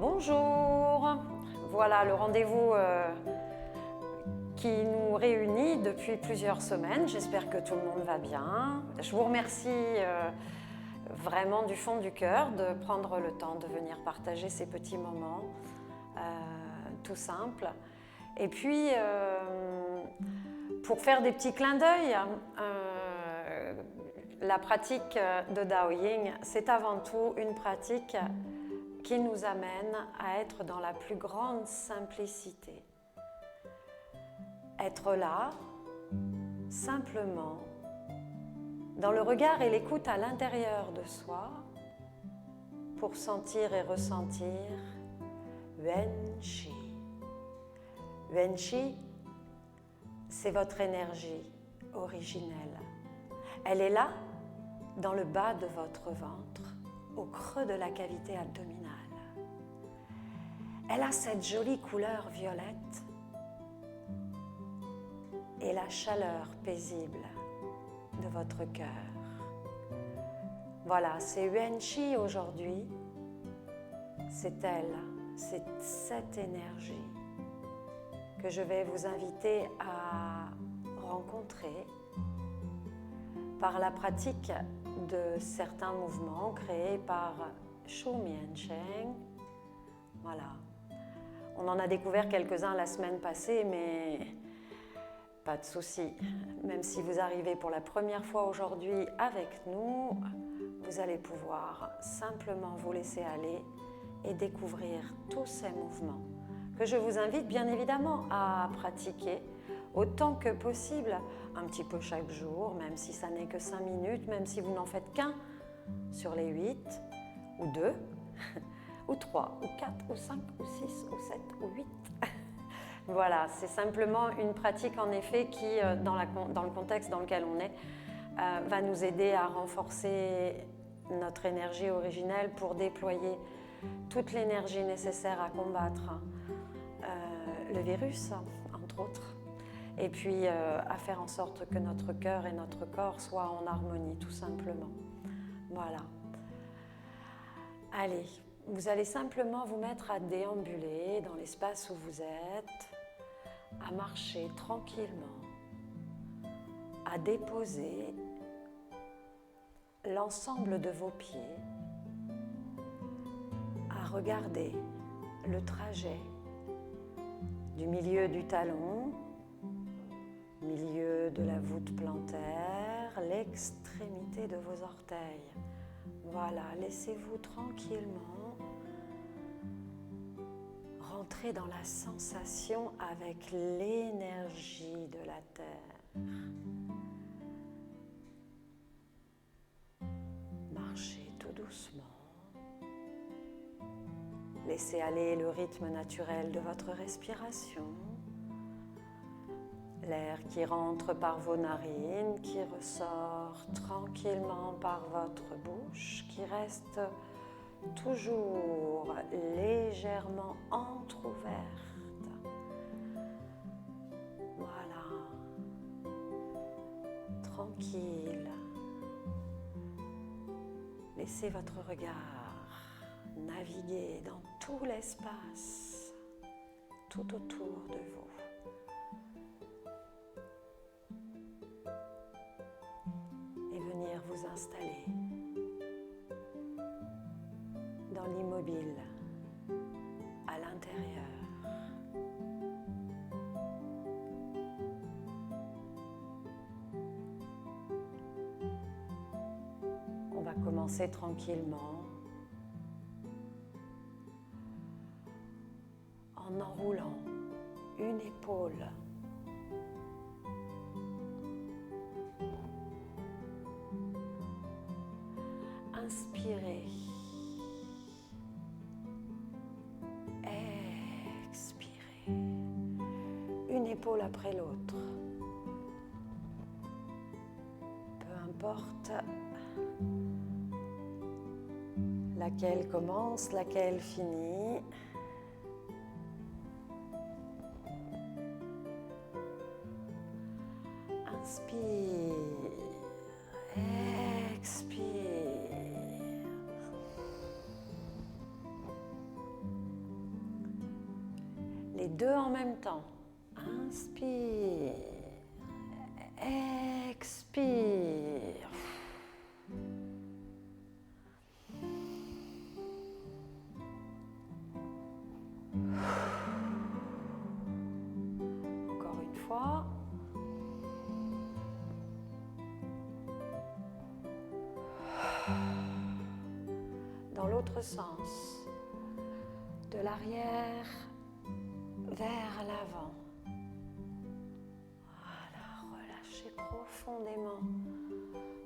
Bonjour, voilà le rendez-vous qui nous réunit depuis plusieurs semaines. J'espère que tout le monde va bien. Je vous remercie vraiment du fond du cœur de prendre le temps de venir partager ces petits moments tout simples. Et puis, pour faire des petits clins d'œil, la pratique de Daoying, c'est avant tout une pratique qui nous amène à être dans la plus grande simplicité. Être là, simplement, dans le regard et l'écoute à l'intérieur de soi, pour sentir et ressentir Wen-Chi. Wen-Chi, c'est votre énergie originelle. Elle est là, dans le bas de votre ventre, au creux de la cavité abdominale. Elle a cette jolie couleur violette et la chaleur paisible de votre cœur. Voilà, c'est Wen-Chi aujourd'hui. C'est elle, c'est cette énergie que je vais vous inviter à rencontrer par la pratique de certains mouvements créés par Shu Miancheng. Voilà. On en a découvert quelques-uns la semaine passée, mais pas de souci. Même si vous arrivez pour la première fois aujourd'hui avec nous, vous allez pouvoir simplement vous laisser aller et découvrir tous ces mouvements que je vous invite bien évidemment à pratiquer autant que possible, un petit peu chaque jour, même si ça n'est que 5 minutes, même si vous n'en faites qu'un sur les 8, ou 2, ou 3, ou 4, ou 5, ou 6, ou 7, ou 8. Voilà, c'est simplement une pratique en effet qui, dans le contexte dans lequel on est, va nous aider à renforcer notre énergie originelle pour déployer toute l'énergie nécessaire à combattre le virus, entre autres. Et puis à faire en sorte que notre cœur et notre corps soient en harmonie, tout simplement. Voilà. Allez, vous allez simplement vous mettre à déambuler dans l'espace où vous êtes, à marcher tranquillement, à déposer l'ensemble de vos pieds, à regarder le trajet du milieu du talon, milieu de la voûte plantaire, l'extrémité de vos orteils. Voilà, laissez-vous tranquillement rentrer dans la sensation avec l'énergie de la terre. Marchez tout doucement. Laissez aller le rythme naturel de votre respiration. L'air qui rentre par vos narines, qui ressort tranquillement par votre bouche, qui reste toujours légèrement entrouverte. Voilà. Tranquille. Laissez votre regard naviguer dans tout l'espace, tout autour de vous. Vous installer dans l'immobile, à l'intérieur. On va commencer tranquillement en enroulant une épaule inspirez, expirez, une épaule après l'autre. Peu importe laquelle commence, laquelle finit. Inspire, expire. Les deux en même temps. Inspire. Expire. Encore une fois. Dans l'autre sens. De l'arrière vers l'avant. Voilà, relâchez profondément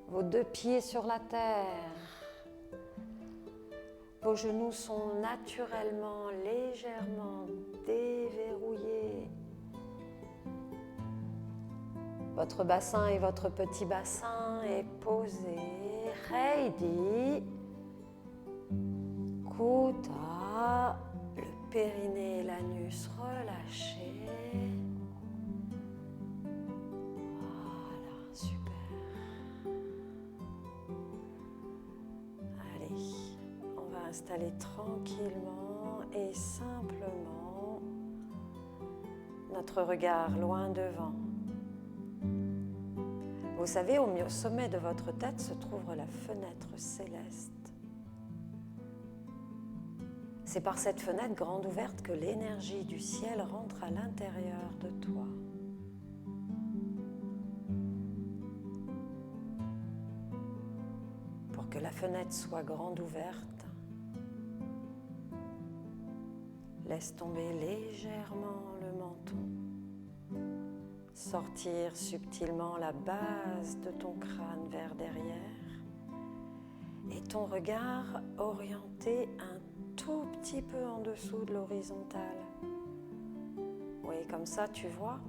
vos deux pieds sur la terre. Vos genoux sont naturellement, légèrement déverrouillés. Votre bassin et votre petit bassin est posé. Reidi. Kuta. Le périnée et l'anus relâchés. Voilà, super. Allez, on va installer tranquillement et simplement notre regard loin devant. Vous savez, au sommet de votre tête se trouve la fenêtre céleste. C'est par cette fenêtre grande ouverte que l'énergie du ciel rentre à l'intérieur de toi. Pour que la fenêtre soit grande ouverte, laisse tomber légèrement le menton, sortir subtilement la base de ton crâne vers derrière et ton regard orienté un tout petit peu en dessous de l'horizontale. Oui, comme ça, tu vois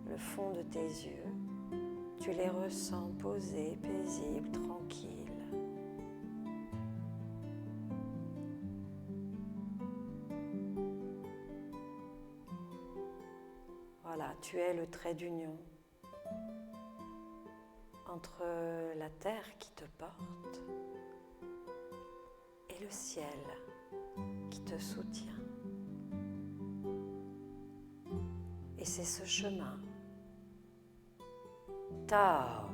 le fond de tes yeux. Tu les ressens posés, paisibles, tranquilles. Voilà, tu es le trait d'union entre la terre qui te porte et le ciel qui te soutient. Et c'est ce chemin, Tao,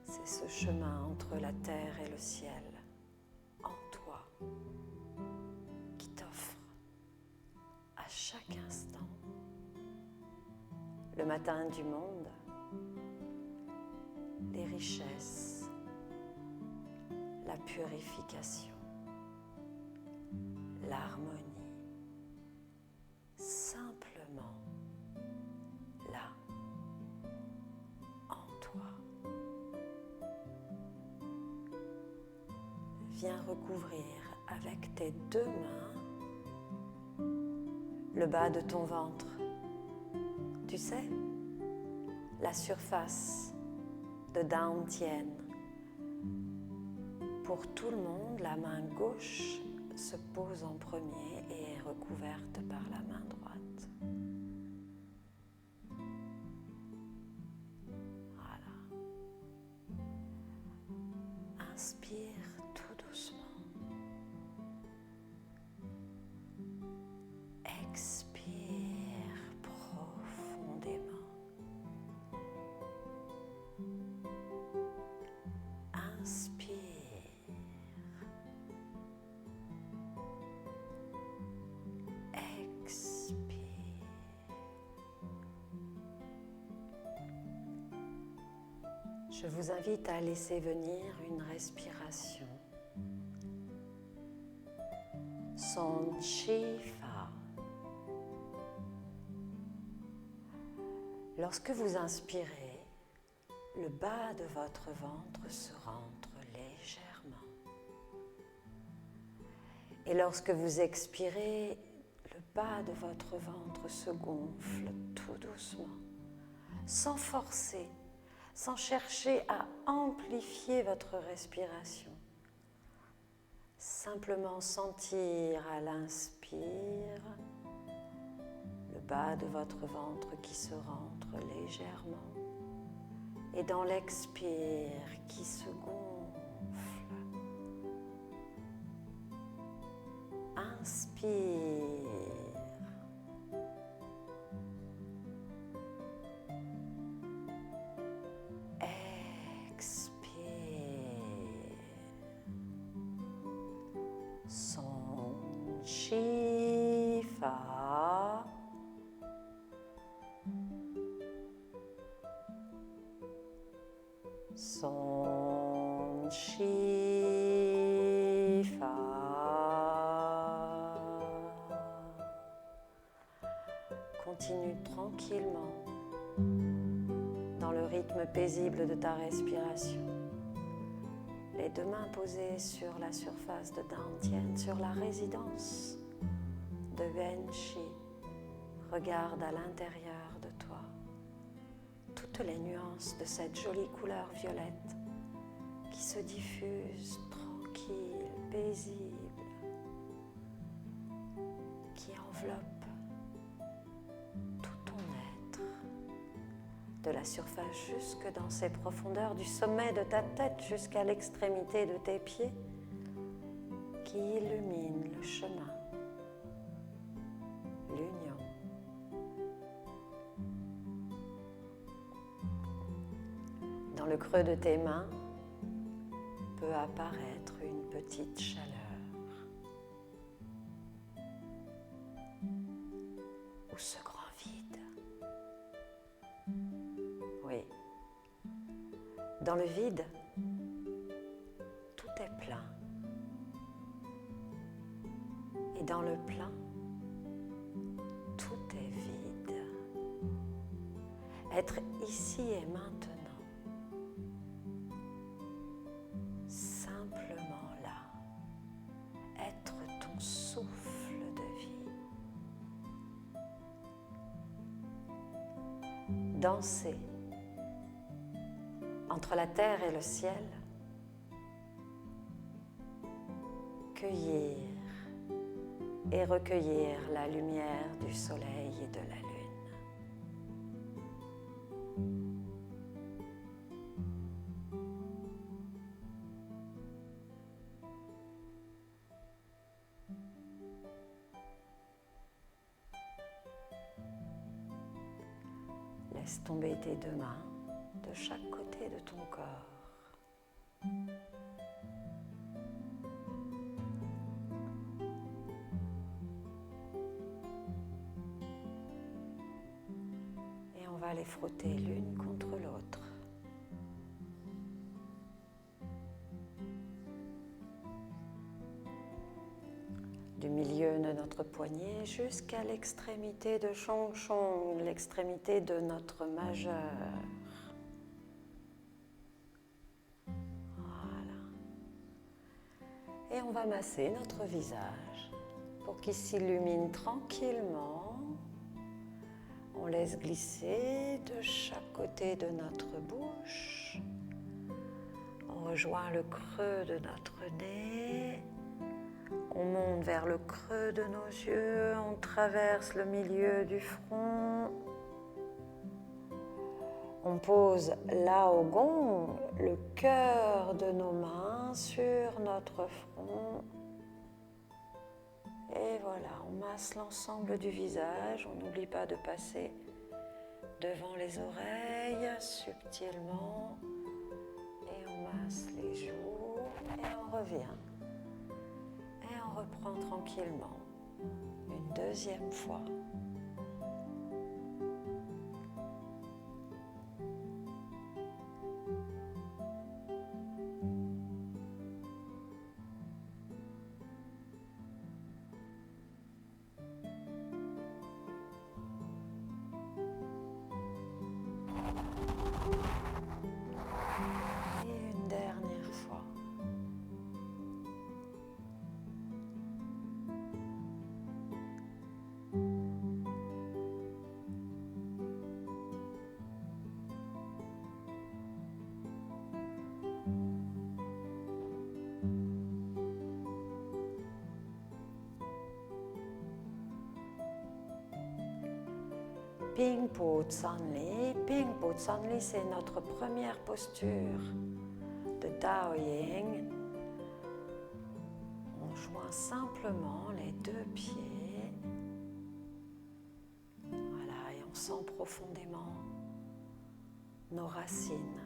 c'est ce chemin entre la terre et le ciel, en toi, qui t'offre à chaque instant le matin du monde, les richesses, la purification, l'harmonie, simplement là, en toi. Viens recouvrir avec tes deux mains le bas de ton ventre. Tu sais, la surface de Dantian. Pour tout le monde, la main gauche se pose en premier et est recouverte par la main droite. Voilà. Inspire tout doucement. Expire profondément. Inspire. Expire. Je vous invite à laisser venir une respiration. Son Shifa. Lorsque vous inspirez, le bas de votre ventre se rentre légèrement. Et lorsque vous expirez, le bas de votre ventre se gonfle tout doucement, sans forcer, sans chercher à amplifier votre respiration. Simplement sentir à l'inspire le bas de votre ventre qui se rentre légèrement et dans l'expire qui se gonfle. Inspire. Son Chi Fa. Son Chi Fa. Continue tranquillement dans le rythme paisible de ta respiration. Les deux mains posées sur la surface de Dantian, sur la résidence de Wen Chi. Regarde à l'intérieur de toi toutes les nuances de cette jolie couleur violette qui se diffuse tranquille, paisible, qui enveloppe tout ton être, de la surface jusque dans ses profondeurs, du sommet de ta tête jusqu'à l'extrémité de tes pieds, qui illumine le chemin, l'union. Dans le creux de tes mains peut apparaître une petite chaleur. Ou ce grand vide. Oui. Dans le vide, tout est plein. Et dans le plein, tout est vide. Être ici et maintenant. Simplement là. Être ton souffle de vie. Danser entre la terre et le ciel. Cueillir et recueillir la lumière du soleil et de la lune. Laisse tomber tes deux mains de chaque côté de ton corps. Et on va les frotter l'une contre l'autre. Du milieu de notre poignet jusqu'à l'extrémité de Chong Chong, l'extrémité de notre majeur. Voilà. Et on va masser notre visage pour qu'il s'illumine tranquillement. On laisse glisser de chaque côté de notre bouche. On rejoint le creux de notre nez. On monte vers le creux de nos yeux, on traverse le milieu du front. On pose là au gong le cœur de nos mains sur notre front. Et voilà, on masse l'ensemble du visage. On n'oublie pas de passer devant les oreilles subtilement. Et on masse les joues et on revient. Et on reprend tranquillement une deuxième fois. Et une dernière fois. Ping Po Tsan Li. Ping Po Tsan Li, c'est notre première posture de Dao Ying. On joint simplement les deux pieds. Voilà, et on sent profondément nos racines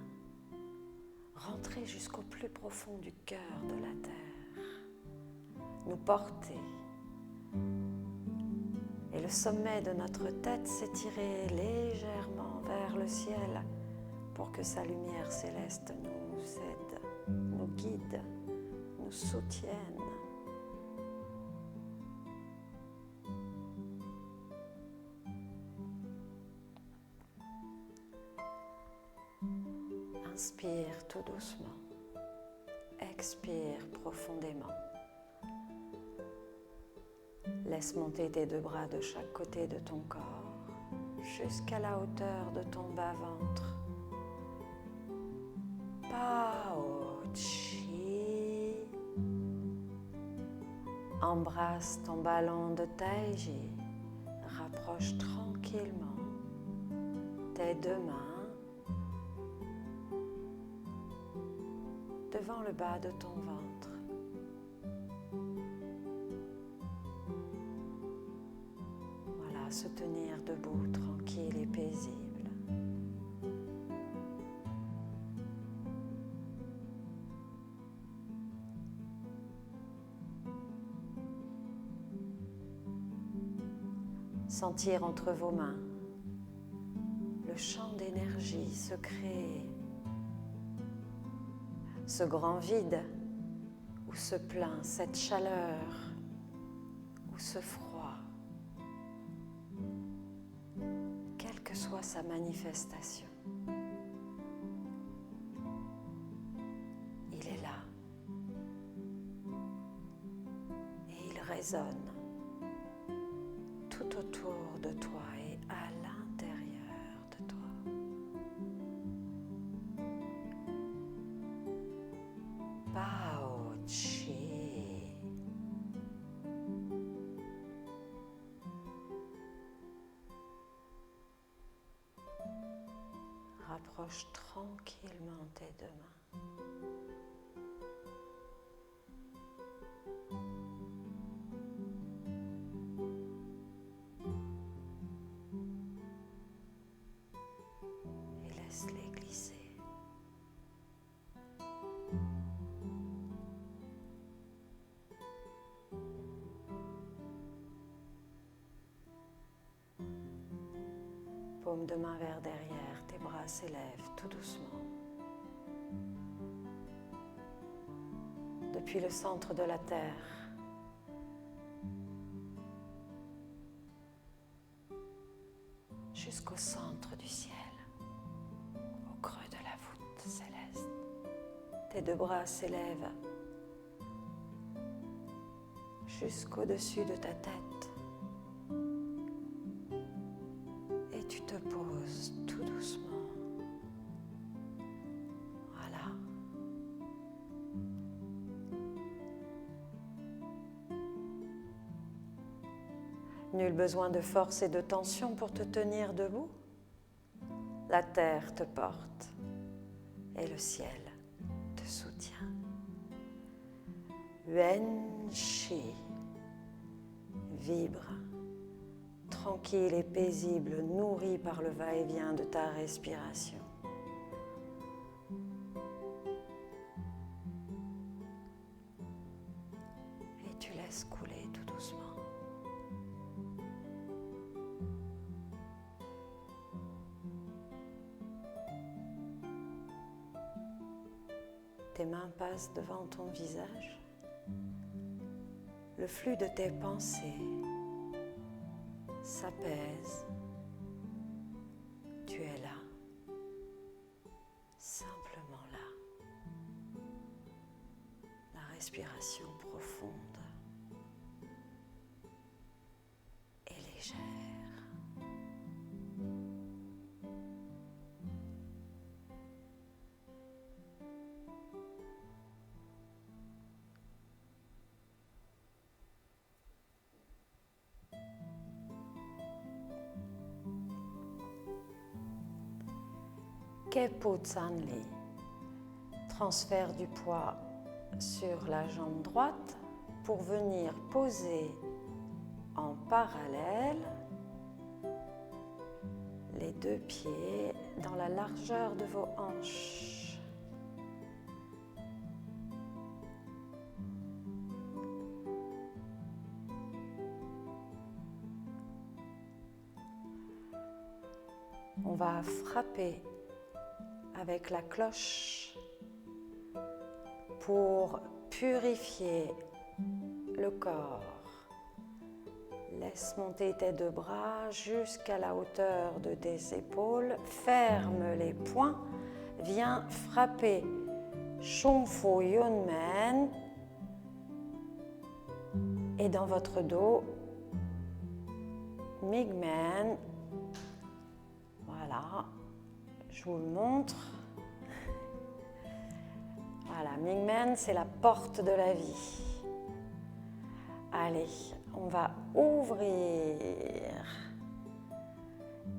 rentrer jusqu'au plus profond du cœur de la terre. nous porter. Et le sommet de notre tête s'étirer légèrement vers le ciel pour que sa lumière céleste nous aide, nous guide, nous soutienne. Inspire tout doucement, expire profondément. Laisse monter tes deux bras de chaque côté de ton corps jusqu'à la hauteur de ton bas-ventre. Pao Chi. Embrasse ton ballon de Taiji. Rapproche tranquillement tes deux mains devant le bas de ton ventre. Voilà, se tenir debout, tranquille et paisible. Sentir entre vos mains le champ d'énergie se créer. Ce grand vide ou ce plein, cette chaleur ou ce froid, quelle que soit sa manifestation, il est là et il résonne tout autour de toi et à l'intérieur de toi. Pao Chi. Rapproche tranquillement tes deux mains. Et laisse-les glisser. Paume de main vers derrière, tes bras s'élèvent tout doucement. Depuis le centre de la terre, jusqu'au centre du ciel, au creux de la voûte céleste. Tes deux bras s'élèvent jusqu'au-dessus de ta tête. Tu te poses tout doucement. Voilà. Nul besoin de force et de tension pour te tenir debout. La terre te porte et le ciel te soutient. Yuan Shi vibre. Tranquille et paisible, nourri par le va-et-vient de ta respiration. Et tu laisses couler tout doucement. Tes mains passent devant ton visage. Le flux de tes pensées s'apaise. Tu es là, simplement là. La respiration profonde et légère. Kepo Tsanli, transfert du poids sur la jambe droite pour venir poser en parallèle les deux pieds dans la largeur de vos hanches. On va frapper avec la cloche pour purifier le corps. Laisse monter tes deux bras jusqu'à la hauteur de tes épaules. Ferme les poings. Viens frapper Shung Fu Yun Men. Et dans votre dos, Ming Men. Voilà, je vous le montre. Voilà, Ming Men, c'est la porte de la vie. Allez, on va ouvrir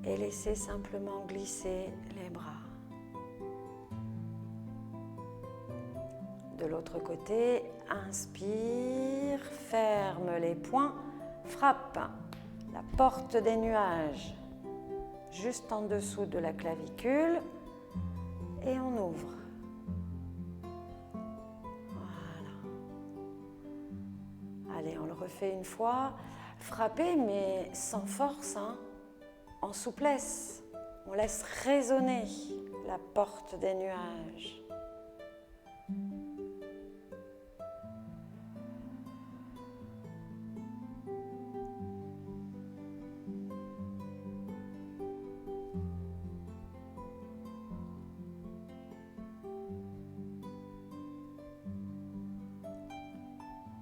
et laisser simplement glisser les bras. De l'autre côté, inspire, ferme les poings, frappe la porte des nuages juste en dessous de la clavicule et on ouvre. Allez, on le refait une fois. Frappez, mais sans force, hein, en souplesse. On laisse résonner la porte des nuages.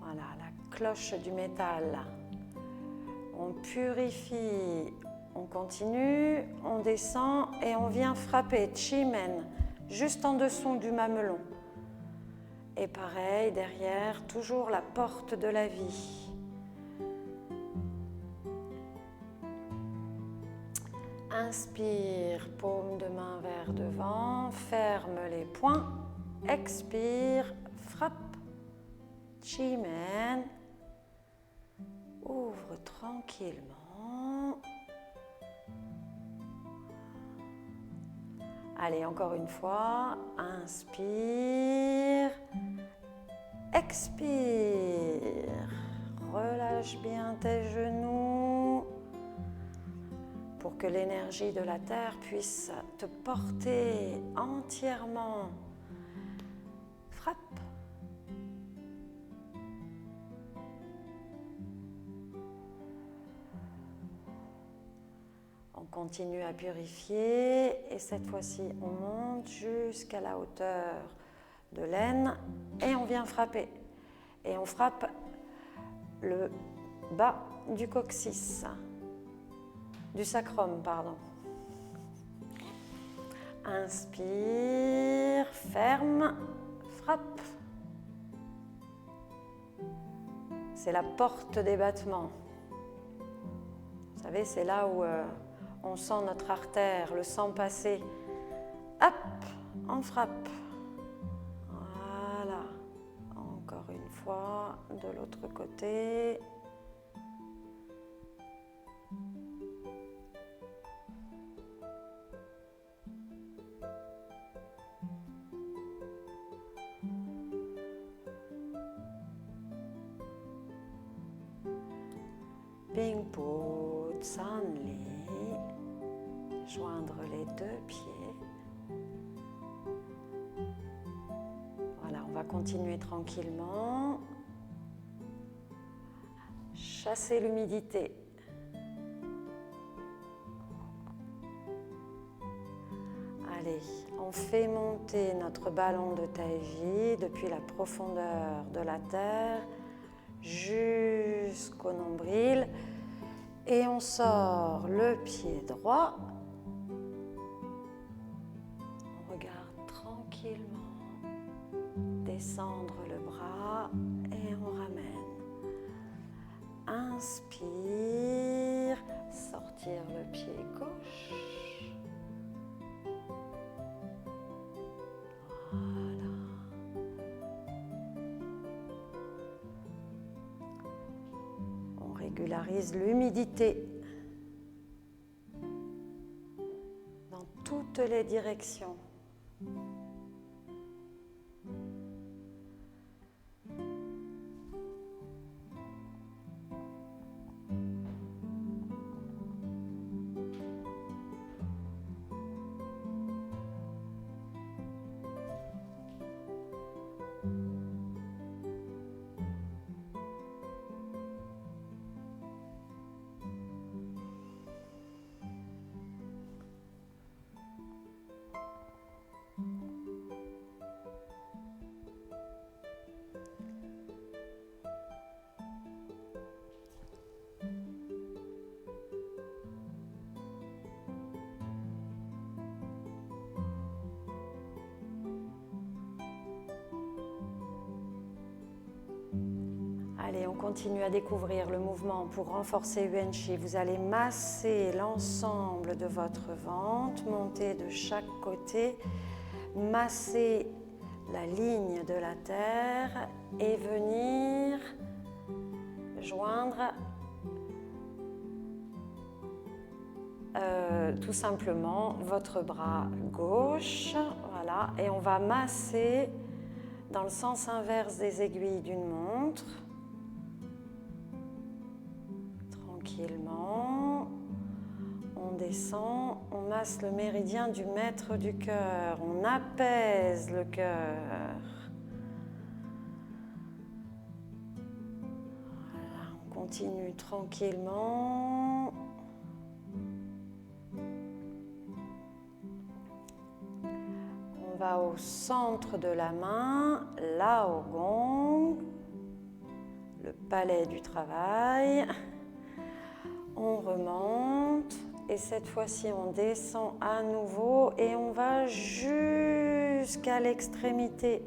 Voilà, la cloche du métal. On purifie, on continue, on descend et on vient frapper Chi Men juste en dessous du mamelon. Et pareil, derrière, toujours la porte de la vie. Inspire, paume de main vers devant, ferme les poings. Expire, frappe. Chi Men. Ouvre tranquillement. Allez, encore une fois. Inspire. Expire. Relâche bien tes genoux pour que l'énergie de la terre puisse te porter entièrement. Frappe. On continue à purifier et cette fois-ci, on monte jusqu'à la hauteur de l'aine et on vient frapper. Et on frappe le bas du coccyx, du sacrum, pardon. Inspire, ferme, frappe. C'est la porte des battements. Vous savez, c'est là où on sent notre artère, le sang passer. Hop, on frappe. Voilà. Encore une fois, de l'autre côté. Ping Po Tsan Li. Joindre les deux pieds. Voilà, on va continuer tranquillement. Chasser l'humidité. Allez, on fait monter notre ballon de Tai Chi depuis la profondeur de la terre jusqu'au nombril et on sort le pied droit. On regarde tranquillement descendre le bras et on ramène. Inspire, sortir le pied gauche. Voilà. On régularise l'humidité dans toutes les directions. Allez, on continue à découvrir le mouvement pour renforcer Yuan Shi. Vous allez masser l'ensemble de votre ventre, monter de chaque côté, masser la ligne de la terre et venir joindre tout simplement votre bras gauche. Voilà, et on va masser dans le sens inverse des aiguilles d'une montre. Tranquillement, on descend, on masse le méridien du maître du cœur, on apaise le cœur. Voilà, on continue tranquillement. On va au centre de la main, là au gong, le palais du travail. On remonte et cette fois-ci on descend à nouveau et on va jusqu'à l'extrémité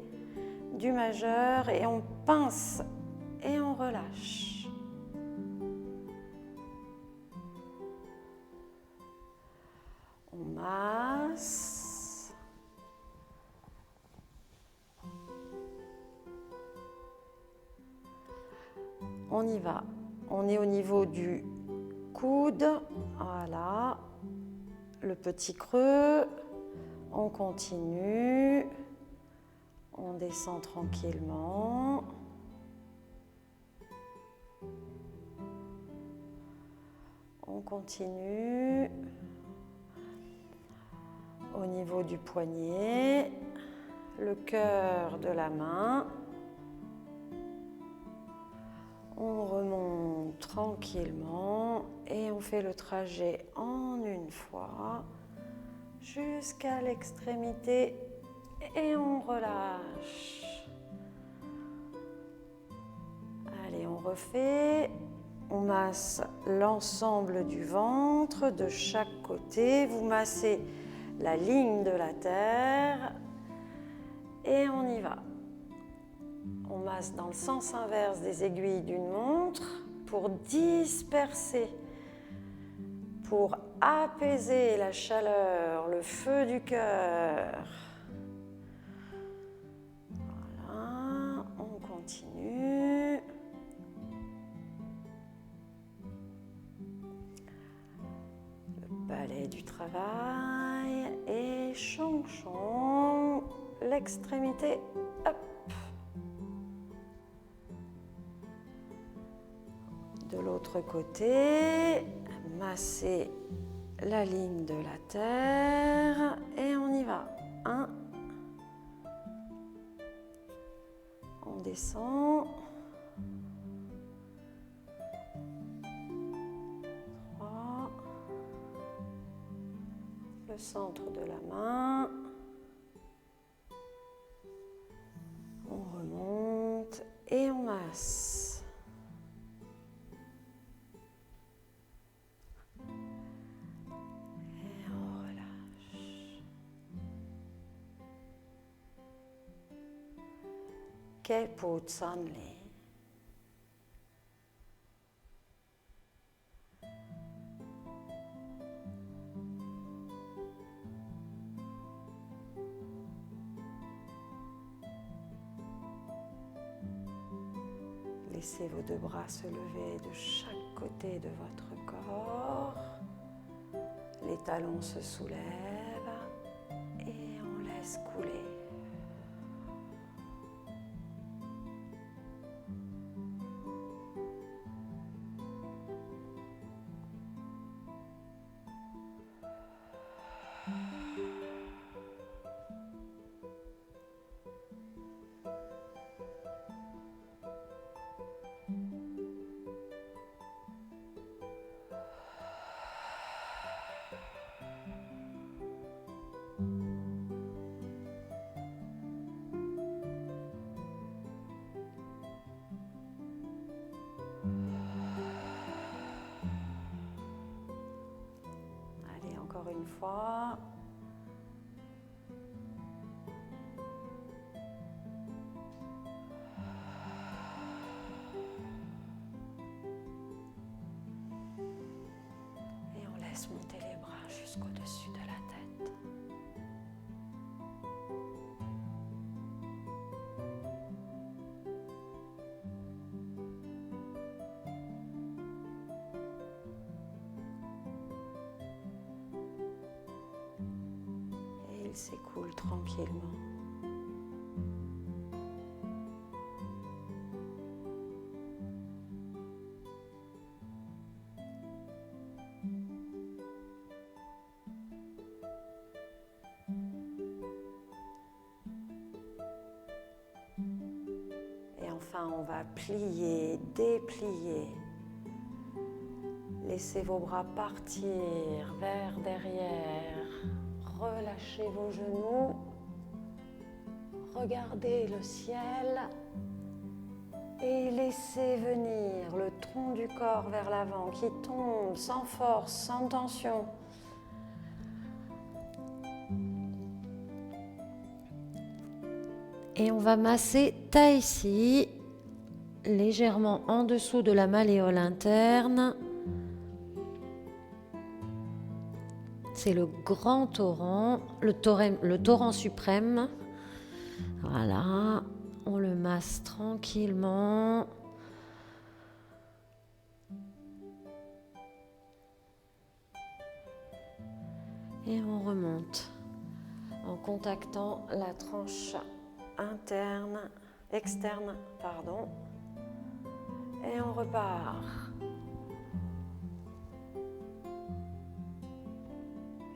du majeur et on pince et on relâche. On masse. On y va. On est au niveau du coude, voilà, le petit creux, on continue, on descend tranquillement, on continue, au niveau du poignet, le cœur de la main. On remonte tranquillement et on fait le trajet en une fois jusqu'à l'extrémité et on relâche. Allez, on refait. On masse l'ensemble du ventre de chaque côté. Vous massez la ligne de la terre et on y va. On masse dans le sens inverse des aiguilles d'une montre pour disperser, pour apaiser la chaleur, le feu du cœur. Voilà, on continue. Le palais du travail et chong-chong, l'extrémité, hop. De l'autre côté, masser la ligne de la terre et on y va. 1, on descend. 3, le centre de la main. On remonte et on masse. Ke po tsan le. Laissez vos deux bras se lever de chaque côté de votre corps. Les talons se soulèvent et on laisse couler. Encore une fois. jusqu'au-dessus de la tête. Et il s'écoule tranquillement. Enfin, on va plier, déplier. Laissez vos bras partir vers derrière. Relâchez vos genoux. Regardez le ciel. Et laissez venir le tronc du corps vers l'avant qui tombe sans force, sans tension. Et on va masser ici, légèrement en dessous de la malléole interne. C'est le grand torrent, le torrent suprême. Voilà, on le masse tranquillement. Et on remonte en contactant la tranche externe, et on repart.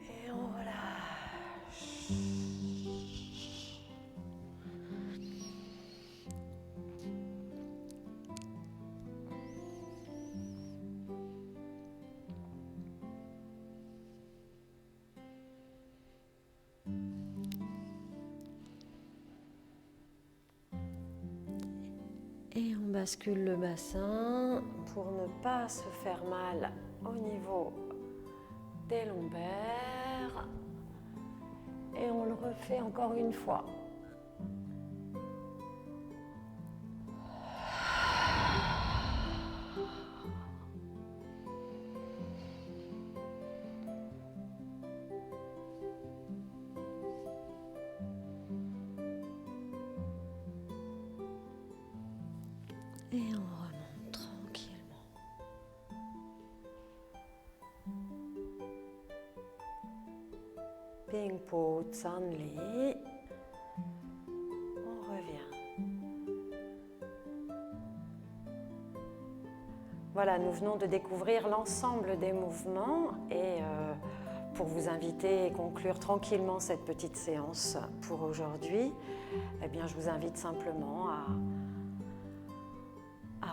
Et on relâche. Et on bascule le bassin pour ne pas se faire mal au niveau des lombaires. Et on le refait encore une fois. Et on remonte tranquillement. Pingpo Tsanli. On revient. Voilà, nous venons de découvrir l'ensemble des mouvements et pour vous inviter et conclure tranquillement cette petite séance pour aujourd'hui, eh bien, je vous invite simplement à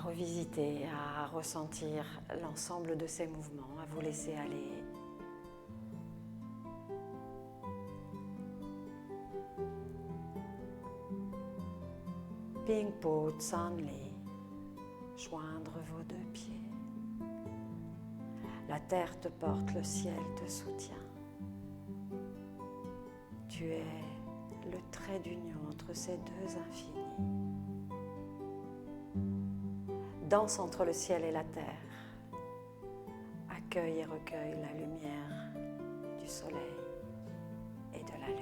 revisiter, à ressentir l'ensemble de ces mouvements, à vous laisser aller. Pingpo Tsanli, joindre vos deux pieds. La terre te porte, le ciel te soutient. Tu es le trait d'union entre ces deux infinis. Danse entre le ciel et la terre. Accueille et recueille la lumière du soleil et de la lune.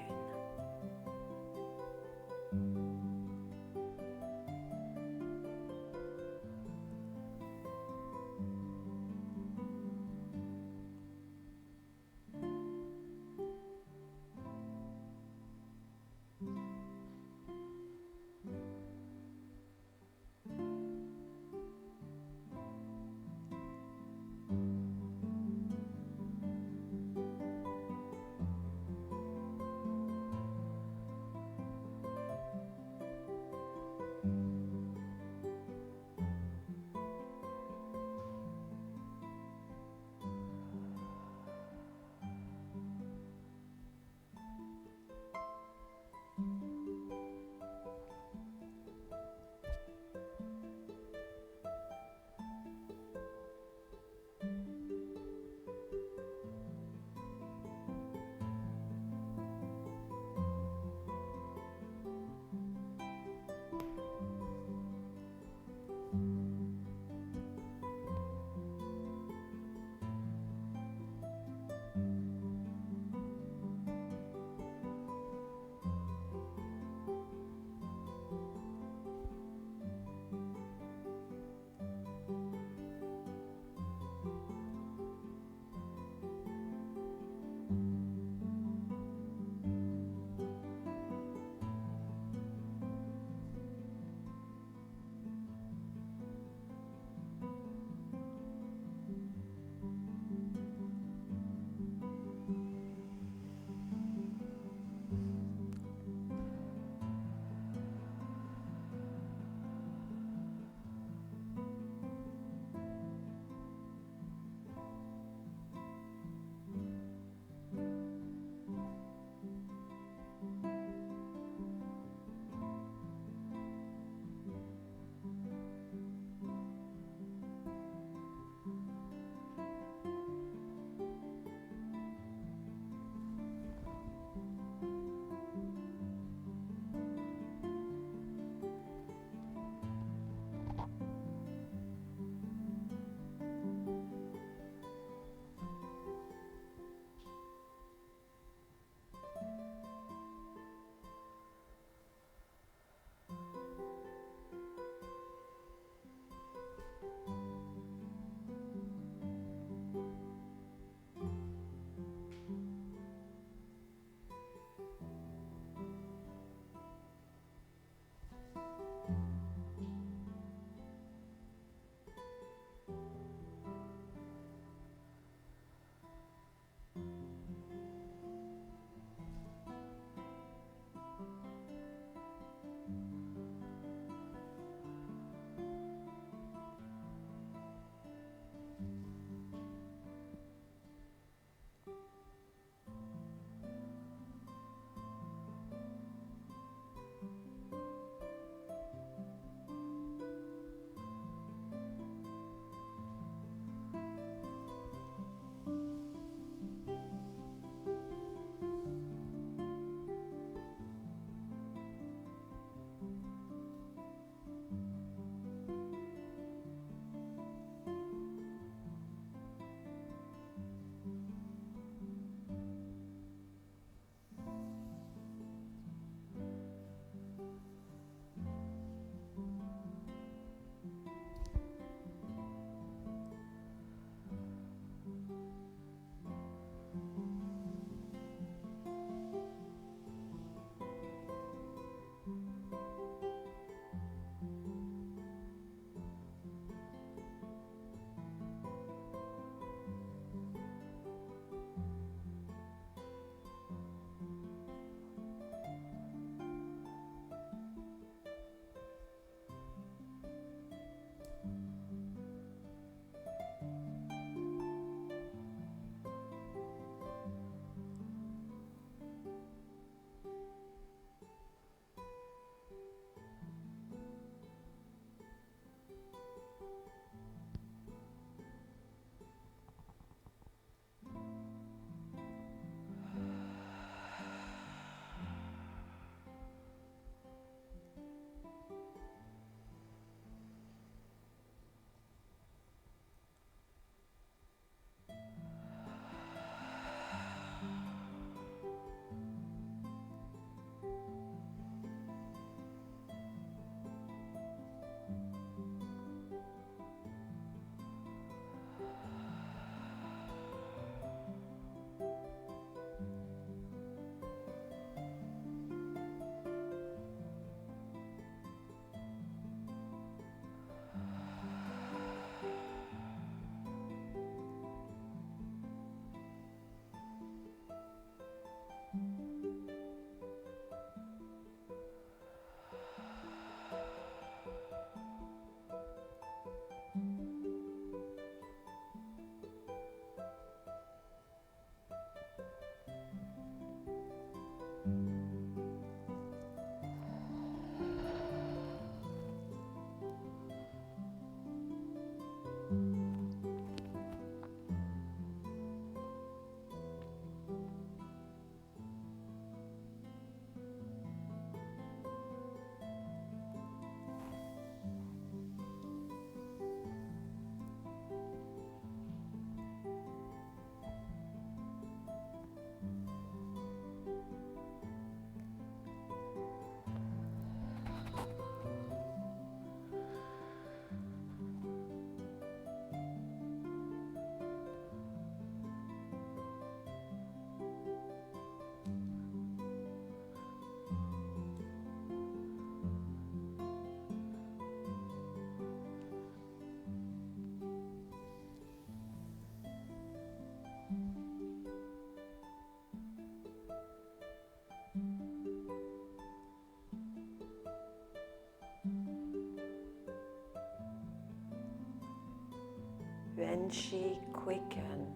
Yuan Chi quicken.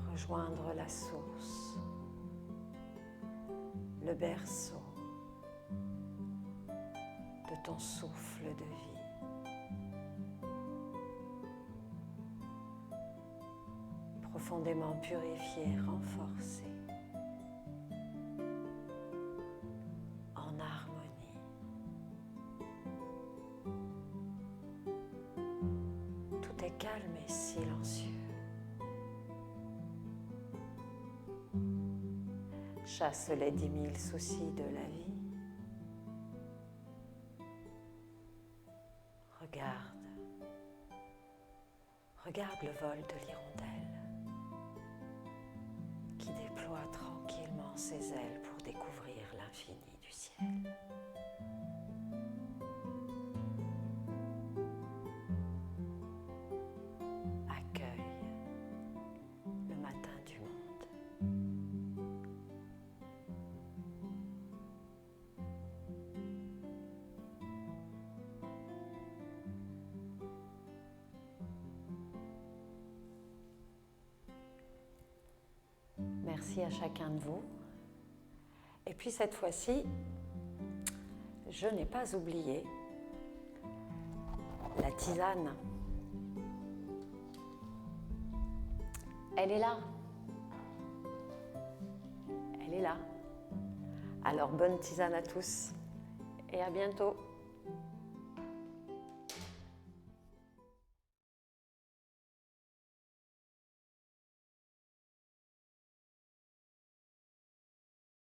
Rejoindre la source, le berceau de ton souffle de vie. Profondément purifié, renforcé, en harmonie. Tout est calme et silencieux. Chasse les 10 000 soucis de la vie. Regarde le vol de l'hirondelle qui déploie tranquillement ses ailes pour découvrir l'infini du ciel. Accueille le matin du monde. Merci à chacun de vous. Et puis cette fois-ci, je n'ai pas oublié la tisane. Elle est là. Elle est là. Alors bonne tisane à tous et à bientôt.